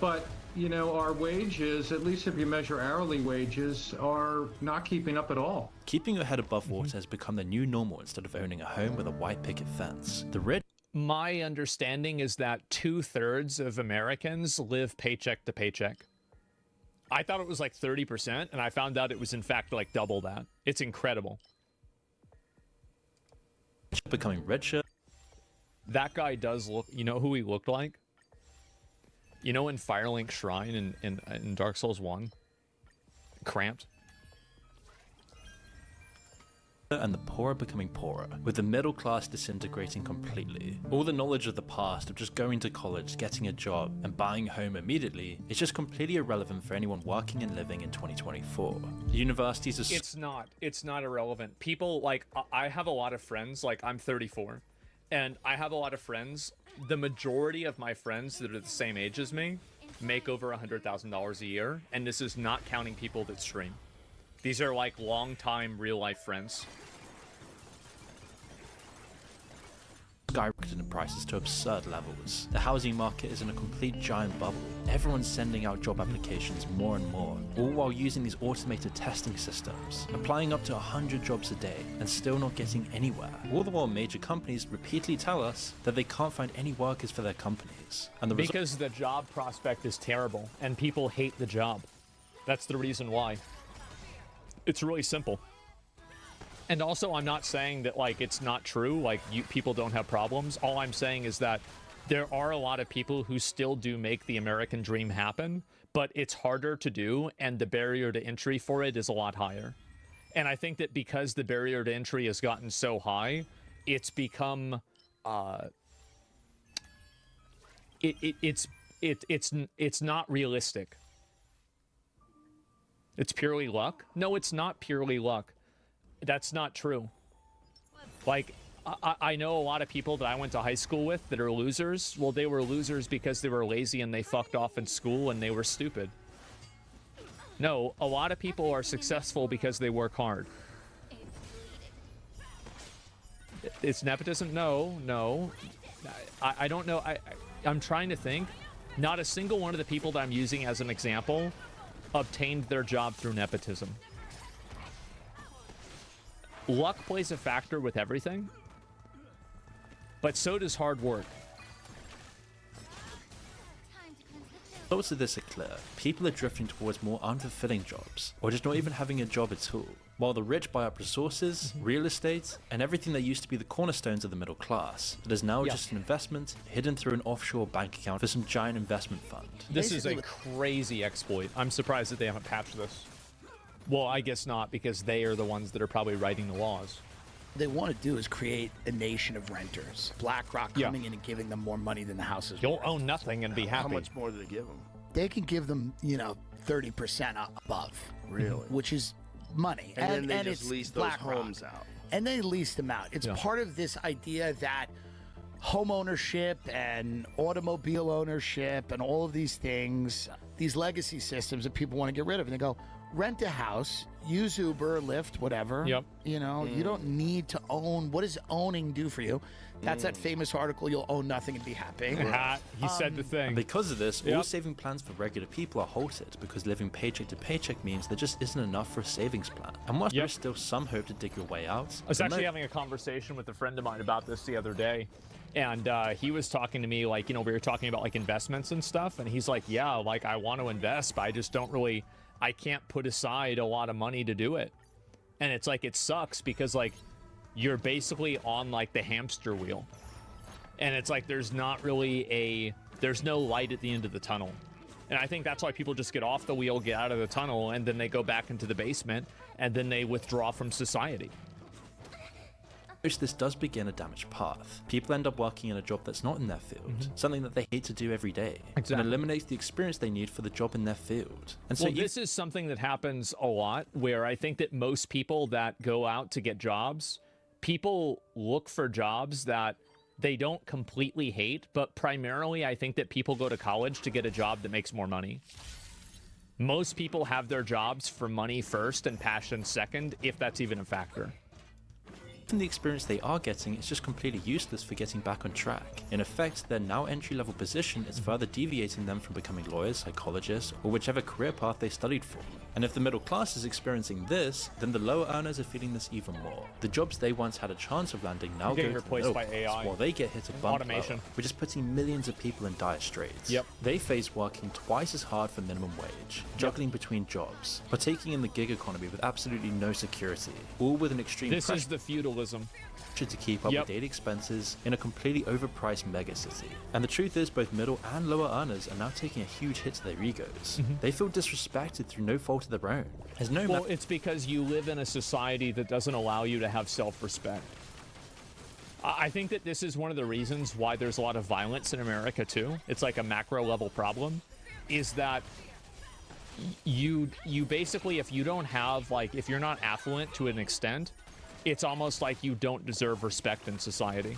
but our wages, at least if you measure hourly wages, are not keeping up at all. Keeping your head above water has become the new normal instead of owning a home with a white picket fence. The rich. My understanding is that 2/3 of Americans live paycheck to paycheck. I thought it was like 30%, and I found out it was in fact like double that. It's incredible. Becoming richer. That guy does look, you know who he looked like? You know in Firelink Shrine in Dark Souls 1? Cramped. And the poor are becoming poorer, with the middle class disintegrating completely. All the knowledge of the past of just going to college, getting a job, and buying a home immediately is just completely irrelevant for anyone working and living in 2024. Universities are... It's not irrelevant. People, like, I have a lot of friends, like, I'm 34, and I have a lot of friends. The majority of my friends that are the same age as me make over $100,000 a year, and this is not counting people that stream. These are like long-time real-life friends. Skyrocketed in prices to absurd levels. The housing market is in a complete giant bubble. Everyone's sending out job applications more and more, all while using these automated testing systems, applying up to 100 jobs a day and still not getting anywhere. All the while major companies repeatedly tell us that they can't find any workers for their companies. And because the job prospect is terrible and people hate the job. That's the reason why. It's really simple. And also, I'm not saying that, like, it's not true, like, people don't have problems. All I'm saying is that there are a lot of people who still do make the American dream happen, but it's harder to do, and the barrier to entry for it is a lot higher. And I think that because the barrier to entry has gotten so high, it's become, it's not realistic. It's purely luck? No, it's not purely luck. That's not true. Like, I know a lot of people that I went to high school with that are losers. Well, they were losers because they were lazy and they fucked off in school and they were stupid. No, a lot of people are successful because they work hard. It's nepotism? No. I don't know. I'm trying to think. Not a single one of the people that I'm using as an example obtained their job through nepotism. Luck plays a factor with everything, but so does hard work. Thoughts of this are clear. People are drifting towards more unfulfilling jobs, or just not even having a job at all, while the rich buy up resources, real estate, and everything that used to be the cornerstones of the middle class. That is now just an investment hidden through an offshore bank account for some giant investment fund. This is a crazy exploit. I'm surprised that they haven't patched this. Well, I guess not, because they are the ones that are probably writing the laws. What they want to do is create a nation of renters. BlackRock coming in and giving them more money than the houses. You'll own nothing and be happy. How much more do they give them? They can give them, 30% above. Really? Which is money. And then they just lease those homes out. And they lease them out. It's part of this idea that home ownership and automobile ownership and all of these things, these legacy systems that people want to get rid of. And they go, rent a house, use Uber, Lyft, whatever. Yep. You don't need to own. What does owning do for you? That's that famous article, you'll own nothing and be happy. He said the thing. And because of this, all saving plans for regular people are halted because living paycheck to paycheck means there just isn't enough for a savings plan. And whilst there is still some hope to dig your way out... I was actually having a conversation with a friend of mine about this the other day. And he was talking to me, like, we were talking about, like, investments and stuff. And he's like, yeah, like, I want to invest, but I just don't really... I can't put aside a lot of money to do it. And it's like, it sucks because, like, you're basically on, like, the hamster wheel. And it's like, there's not really there's no light at the end of the tunnel. And I think that's why people just get off the wheel, get out of the tunnel, and then they go back into the basement, and then they withdraw from society. This does begin a damaged path. People end up working in a job that's not in their field, something that they hate to do every day, and eliminates the experience they need for the job in their field. And so this is something that happens a lot, where I think that most people that go out to get jobs, people look for jobs that they don't completely hate, but primarily I think that people go to college to get a job that makes more money. Most people have their jobs for money first and passion second, if that's even a factor. The experience they are getting is just completely useless for getting back on track. In effect, their now entry-level position is further deviating them from becoming lawyers, psychologists, or whichever career path they studied for. And if the middle class is experiencing this, then the lower earners are feeling this even more. The jobs they once had a chance of landing now go to replaced by AI, while they get hit a bump automation, lower, which is putting millions of people in dire straits. Yep. They face working twice as hard for minimum wage, juggling between jobs, partaking in the gig economy with absolutely no security, all with an extreme This is the feudalism. To keep up with daily expenses in a completely overpriced megacity. And the truth is, both middle and lower earners are now taking a huge hit to their egos. They feel disrespected through no fault of their own. There's no well, it's because you live in a society that doesn't allow you to have self-respect. I think that this is one of the reasons why there's a lot of violence in America too. It's like a macro level problem, is that you basically, if you don't have, like, if you're not affluent to an extent, it's almost like you don't deserve respect in society.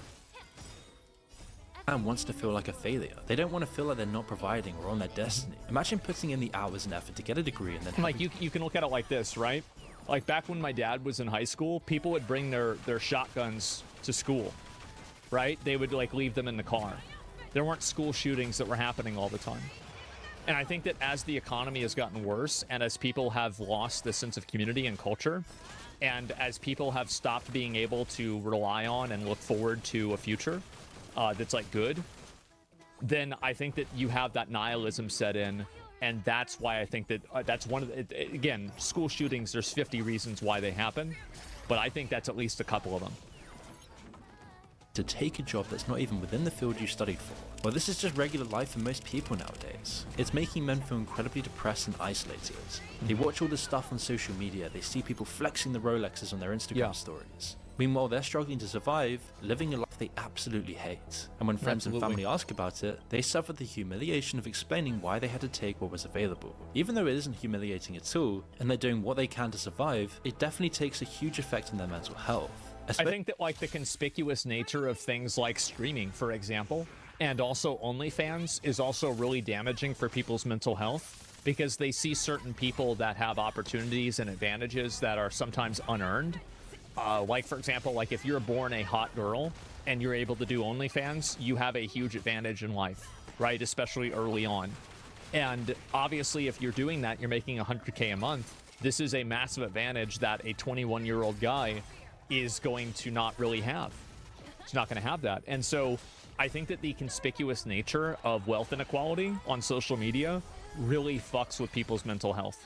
And wants to feel like a failure. They don't want to feel like they're not providing or on their destiny. Imagine putting in the hours and effort to get a degree and then like you can look at it like this, right? Like back when my dad was in high school, people would bring their shotguns to school, right? They would like leave them in the car. There weren't school shootings that were happening all the time. And I think that as the economy has gotten worse and as people have lost the sense of community and culture, and as people have stopped being able to rely on and look forward to a future that's like good, then I think that you have that nihilism set in. And that's why I think that that's one of the, again, school shootings, there's 50 reasons why they happen, but I think that's at least a couple of them. To take a job that's not even within the field you studied for. Well, this is just regular life for most people nowadays. It's making men feel incredibly depressed and isolated. They watch all this stuff on social media, they see people flexing the Rolexes on their Instagram stories. Meanwhile, they're struggling to survive, living a life they absolutely hate. And when friends and family ask about it, they suffer the humiliation of explaining why they had to take what was available. Even though it isn't humiliating at all, and they're doing what they can to survive, it definitely takes a huge effect on their mental health. I think that like the conspicuous nature of things like streaming, for example, and also OnlyFans is also really damaging for people's mental health, because they see certain people that have opportunities and advantages that are sometimes unearned. Like, for example, like if you're born a hot girl and you're able to do OnlyFans, you have a huge advantage in life, right? Especially early on. And obviously, if you're doing that, you're making $100K a month. This is a massive advantage that a 21-year-old guy is going to not really have. It's not going to have that. And so I think that the conspicuous nature of wealth inequality on social media really fucks with people's mental health.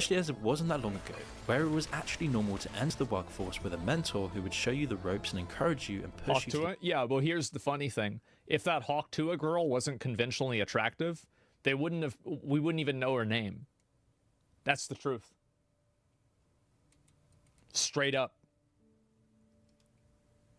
Especially as it wasn't that long ago, where it was actually normal to enter the workforce with a mentor who would show you the ropes and encourage you and push you to it. Yeah, well, here's the funny thing. If that Hawk Tuah girl wasn't conventionally attractive, we wouldn't even know her name. That's the truth. Straight up.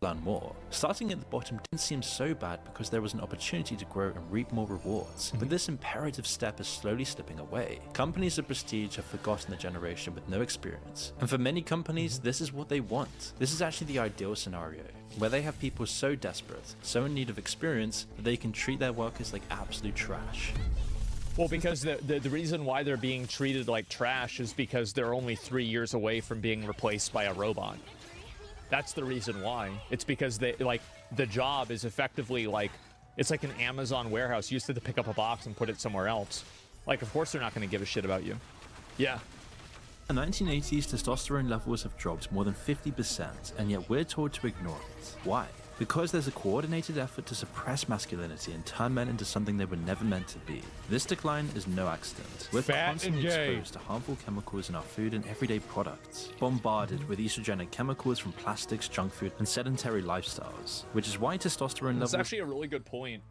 Learn more. Starting at the bottom didn't seem so bad because there was an opportunity to grow and reap more rewards. But this imperative step is slowly slipping away. Companies of prestige have forgotten the generation with no experience. And for many companies, this is what they want. This is actually the ideal scenario, where they have people so desperate, so in need of experience, that they can treat their workers like absolute trash. Well, because the reason why they're being treated like trash is because they're only 3 years away from being replaced by a robot. That's the reason why. It's because they, like, the job is effectively like, it's like an Amazon warehouse. You used to pick up a box and put it somewhere else. Like, of course they're not going to give a shit about you. Yeah. In the 1980s, testosterone levels have dropped more than 50%, and yet we're told to ignore it. Why? because there's a coordinated effort to suppress masculinity and turn men into something they were never meant to be. This decline is no accident. We're Fat and constantly gay. exposed to harmful chemicals in our food and everyday products, bombarded with estrogenic chemicals from plastics, junk food, and sedentary lifestyles, which is why testosterone levels... That's actually a really good point.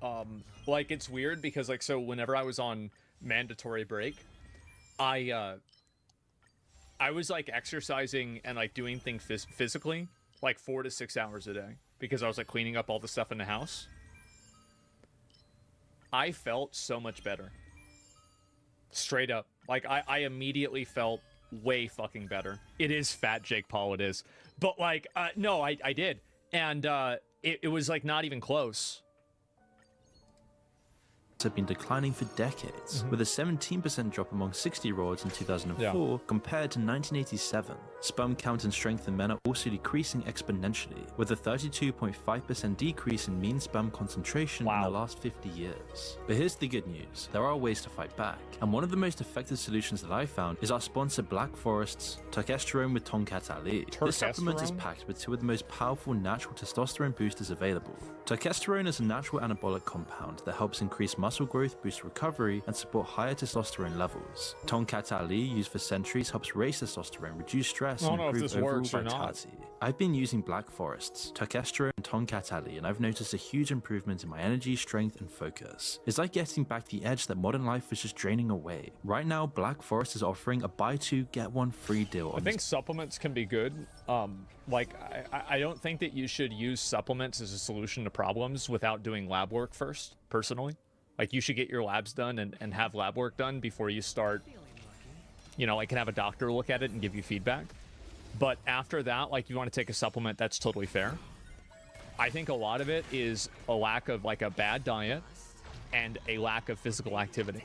Like, it's weird because, like, so whenever I was on mandatory break, I was, like, exercising and, like, doing things physically, like, 4 to 6 hours a day, because I was, like, cleaning up all the stuff in the house. I felt so much better. Straight up. Like, I immediately felt way fucking better. It is fat Jake Paul, it is. But, like, no, I did. And it was, like, not even close. have been declining for decades, with a 17% drop among 60-year-olds in 2004 compared to 1987. Sperm count and strength in men are also decreasing exponentially, with a 32.5% decrease in mean sperm concentration in the last 50 years. But here's the good news: there are ways to fight back, and one of the most effective solutions that I found is our sponsor Black Forest's Testosterone with Tonkat Ali. This supplement is packed with two of the most powerful natural testosterone boosters available. Testosterone is a natural anabolic compound that helps increase muscle growth, boost recovery, and support higher testosterone levels. Tonkat Ali, used for centuries, helps raise testosterone, reduce stress, and improve overall vitality. I've been using Black Forest's Testosterone and Tonkat Ali, and I've noticed a huge improvement in my energy, strength, and focus. It's like getting back the edge that modern life was just draining away. Right now, Black Forest is offering a buy two, get one free deal. I think supplements can be good. I don't think that you should use supplements as a solution to problems without doing lab work first, personally. Like, you should get your labs done and have lab work done before you start, you know, like, can have a doctor look at it and give you feedback. But after that, like, you want to take a supplement, that's totally fair. I think a lot of it is a lack of, like, a bad diet and a lack of physical activity.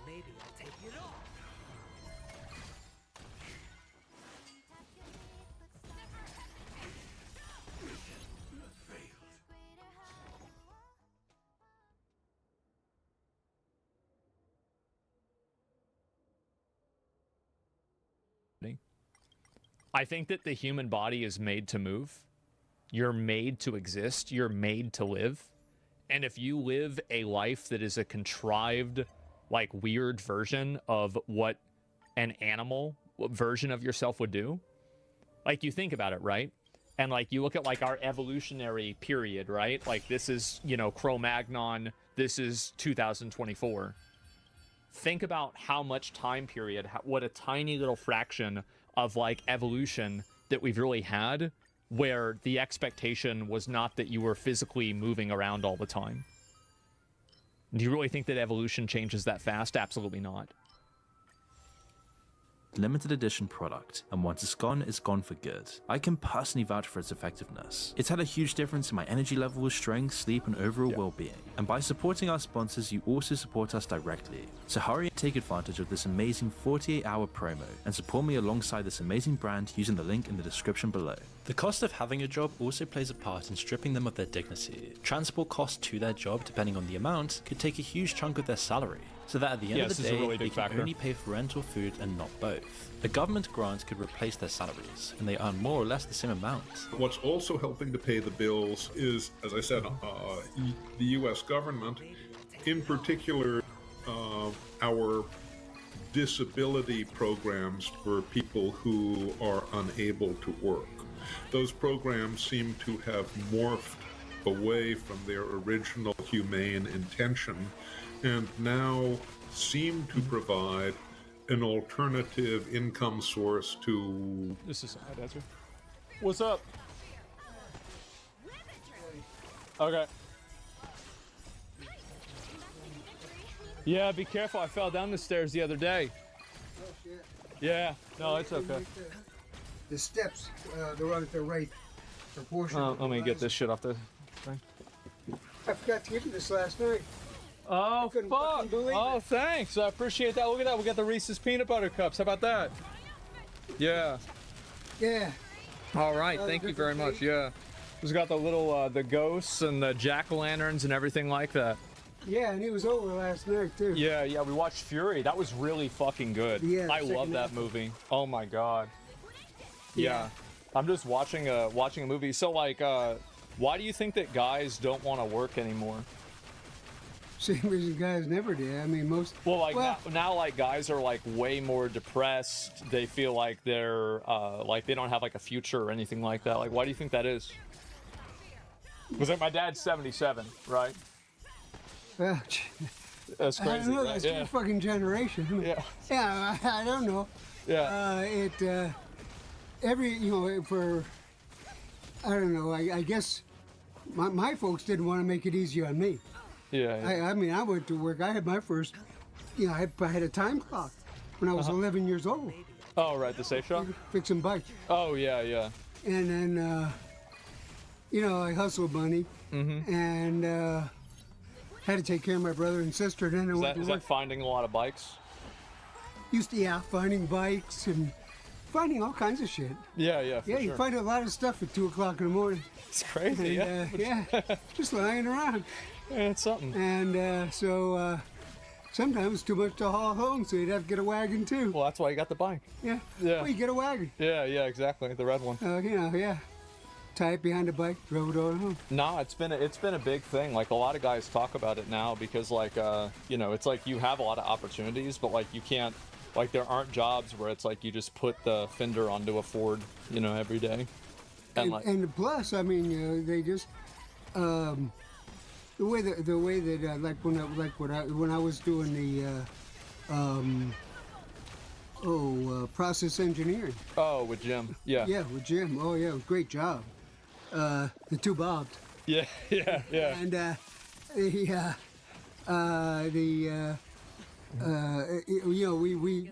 Maybe I'll take it off. I think that the human body is made to move. You're made to exist. You're made to live. And if you live a life that is a contrived, like, weird version of what an animal version of yourself would do, like, you think about it, right? And, like, you look at, like, our evolutionary period, right? Like, this is, you know, Cro-Magnon, this is 2024. Think about how much time period, what a tiny little fraction of, like, evolution that we've really had, where the expectation was not that you were physically moving around all the time. Do you really think that evolution changes that fast? Absolutely not. limited edition product, and once it's gone for good. I can personally vouch for its effectiveness. It's had a huge difference in my energy levels, strength, sleep, and overall well-being. And by supporting our sponsors, you also support us directly. So hurry and take advantage of this amazing 48-hour promo and support me alongside this amazing brand using the link in the description below. The cost of having a job also plays a part in stripping them of their dignity. Transport costs to their job, depending on the amount, could take a huge chunk of their salary, so that at the end of the day, they can only pay for rent or food and not both. A government grant could replace their salaries, and they earn more or less the same amount. What's also helping to pay the bills is, as I said, the U.S. government, in particular, our disability programs for people who are unable to work. Those programs seem to have morphed away from their original humane intention and now seem to provide an alternative income source to... This is my answer. What's up? Okay. Yeah, be careful. I fell down the stairs the other day. Oh, shit. Yeah. No, it's okay. The steps, they're on the right proportion. Let me get this shit off the thing. I forgot to give you this last night. Oh, fuck. Oh, thanks. I appreciate that. Look at that. We got the Reese's Peanut Butter Cups. How about that? Yeah. Yeah. All right. Thank you very much. Yeah. It's got the little, the ghosts and the jack-o'-lanterns and everything like that. Yeah, and he was over last night, too. Yeah, yeah. We watched Fury. That was really fucking good. Yeah. I love that movie. Oh, my God. Yeah. I'm just watching a movie. So, like, why do you think that guys don't want to work anymore? Same reason guys never did. I mean, most... Well, like, now, like, guys are, like, way more depressed. They feel like they're, like, they don't have, like, a future or anything like that. Like, why do you think that is? Because, like, my dad's 77, right? Well, that's crazy, I don't know. right? That's Yeah. your fucking generation. I mean, yeah, I don't know. Yeah. For, I don't know, I guess my folks didn't want to make it easy on me. Yeah. I mean, I went to work. I had my first, I had a time clock when I was 11 years old. Oh, right, the safe shop? Fixing bikes. Oh, yeah, yeah. And then, I hustled money. Mm-hmm. And had to take care of my brother and sister. Then Is that finding a lot of bikes? Finding bikes and finding all kinds of shit. Yeah, yeah, for Yeah, you sure. find a lot of stuff at 2 o'clock in the morning. It's crazy, And, just lying around. Yeah, it's something. And so sometimes it's too much to haul home, so you'd have to get a wagon too. Well, that's why you got the bike. Yeah. Yeah. Well, you get a wagon. Yeah, yeah, exactly. The red one. Yeah. Tie it behind the bike, drove it all home. No, it's been a big thing. Like, a lot of guys talk about it now because, like, it's like you have a lot of opportunities, but, like, you can't, like, there aren't jobs where it's like you just put the fender onto a Ford, every day. And plus, I mean, they just the way that like when I was doing the process engineering. Oh, with Jim. Yeah. Yeah, with Jim. Oh yeah, great job. The two Bobs. Yeah, yeah, yeah. And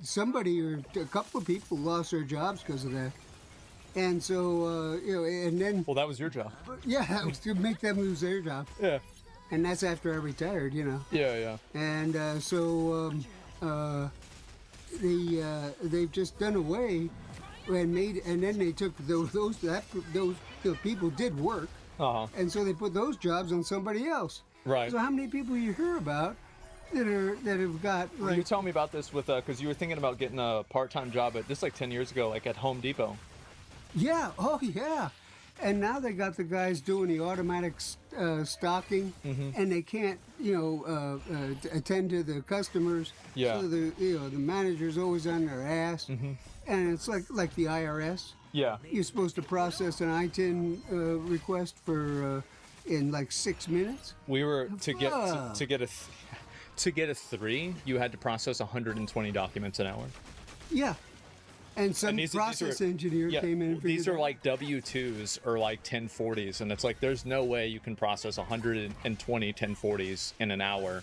somebody or a couple of people lost their jobs because of that. And so, and then... Well, that was your job. Yeah, that was to make them lose their job. Yeah. And that's after I retired, Yeah, yeah. And they've just done away and then they took those people did work. Uh-huh. And so they put those jobs on somebody else. Right. So how many people you hear about that have got... Well, you were telling me about this with, because you were thinking about getting a part-time job at, like 10 years ago, like at Home Depot. Yeah, oh yeah. And now they got the guys doing the automatic stocking, and they can't, attend to the customers. Yeah. So the manager's always on their ass, and it's like the IRS. Yeah. You're supposed to process an ITIN request for in like 6 minutes. We were to get a 3, you had to process 120 documents an hour. Yeah. And some process engineer came in and these are like W-2s or like 1040s, and it's like there's no way you can process 120 1040s in an hour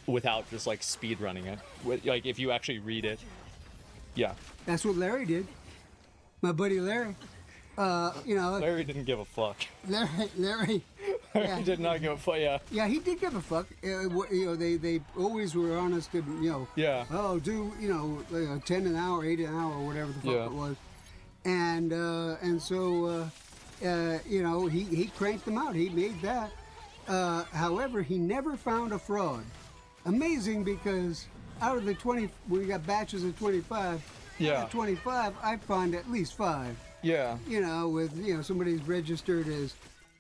without just like speed running it. Like if you actually read it. Yeah. That's what Larry did. My buddy Larry. You know. Larry didn't give a fuck. Larry. He did not give a fuck. Yeah. Yeah, he did give a fuck. You know, they always were honest and, you know. Yeah. Oh, do, you know, 10 an hour, 8 an hour, whatever the fuck it was. And so, you know, he cranked them out. He made that. However, he never found a fraud. Amazing, because out of the 20, we got batches of 25. Yeah. Out of 25, I find at least 5. Yeah. You know, with, you know, somebody's registered as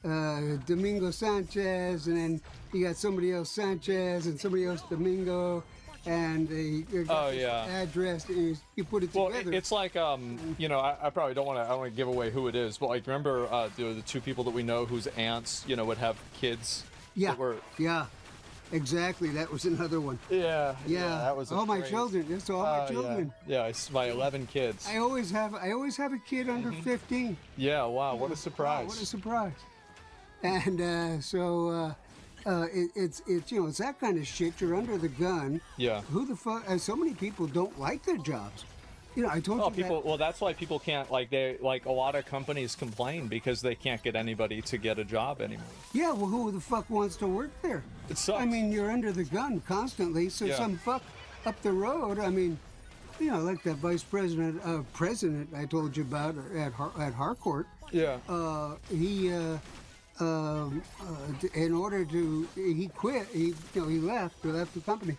Domingo Sanchez, and then you got somebody else Sanchez and somebody else Domingo, and they got address, and you put it together. Well, it's like, you know, I probably don't want to give away who it is, but like, remember the 2 people that we know whose aunts, you know, would have kids? Yeah. That were... Yeah. Exactly, that was another one. Yeah. That was all my children. That's all my children. Yeah, it's my 11 kids. I always have a kid under 15. Yeah. Wow. What a surprise. Wow, what a surprise. And so it's you know, it's that kind of shit. You're under the gun. Yeah. Who the fuck? So many people don't like their jobs. You know, I told you people. that. Well, that's why people can't, like, they, like, a lot of companies complain because they can't get anybody to get a job anymore. Yeah, well, who the fuck wants to work there? It sucks. I mean, you're under the gun constantly, so some fuck up the road. I mean, you know, like that vice president, I told you about at Harcourt. Yeah. He, in order to, he quit. He left the company.